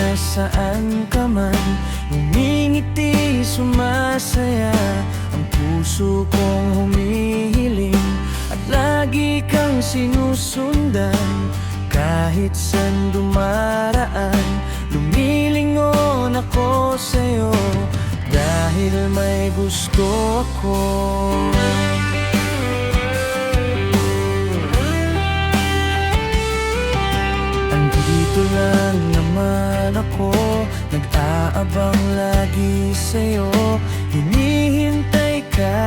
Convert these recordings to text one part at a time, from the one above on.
nasaan ka man, ngumingiti, sumasaya. Ang puso kong humihiling at lagi kang sinusundan. Kahit saan dumaraan, lumilingon ako sa'yo, dahil may gusto ako. Andito lang naman ako, nag-aabang lagi sa'yo. Hinihintay ka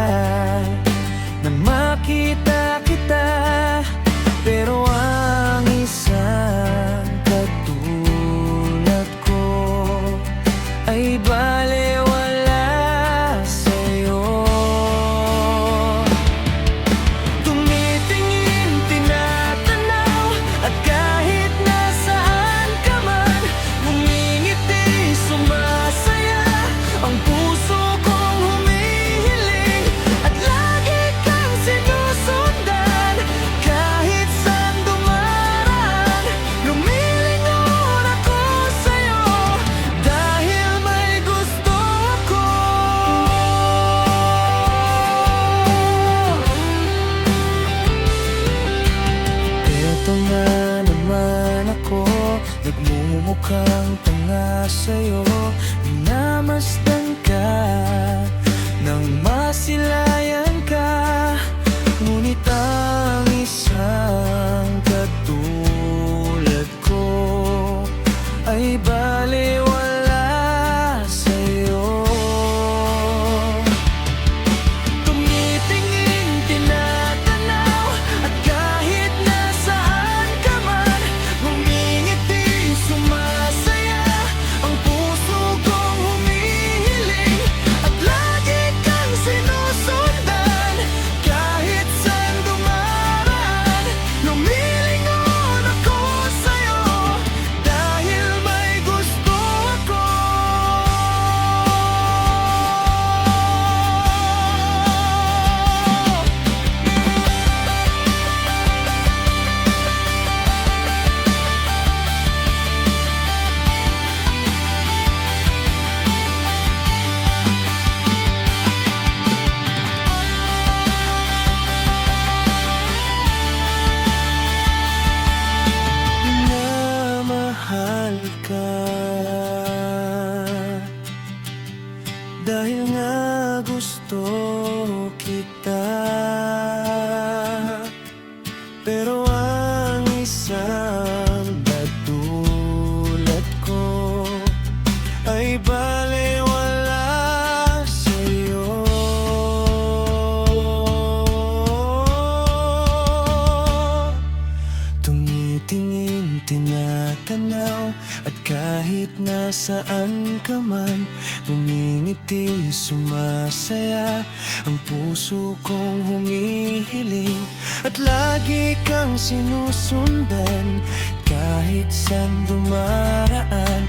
nang makita kita, pero ang isang katulad ko ay balewala sa'yo. Tumitingin, tinatanaw, at kahit nasaan ka man, ngumingiti, sumasaya. Ang puso kong humihiling at lagi kang sinusundan. Kahit saan dumaraan, lumilingon ako sa'yo, dahil may gusto ako. Eto na naman ako, nagmumukhang tanga sa'yo. Minamasdan ka nang masilayan ka, ngunit ang isang katulad ko ay balewala sa'yo. Tumitingin, tinatanaw, at kahit nasaan ka man, ngumingiti, sumasaya. Ang puso kong humihiling at lagi kang sinusundan. Kahit saan dumaraan, lumilingon ako sa'yo, dahil may gusto ako. Minamahal ka, dahil nga gusto kita. Pero ang isang katulad ko ay balewala sa'yo. Tumitingin, tinatanaw, at kahit nasaan ka man, ngumingiti, sumasaya. Ang puso kong humihiling at lagi kang sinusundan. Kahit saan dumaraan,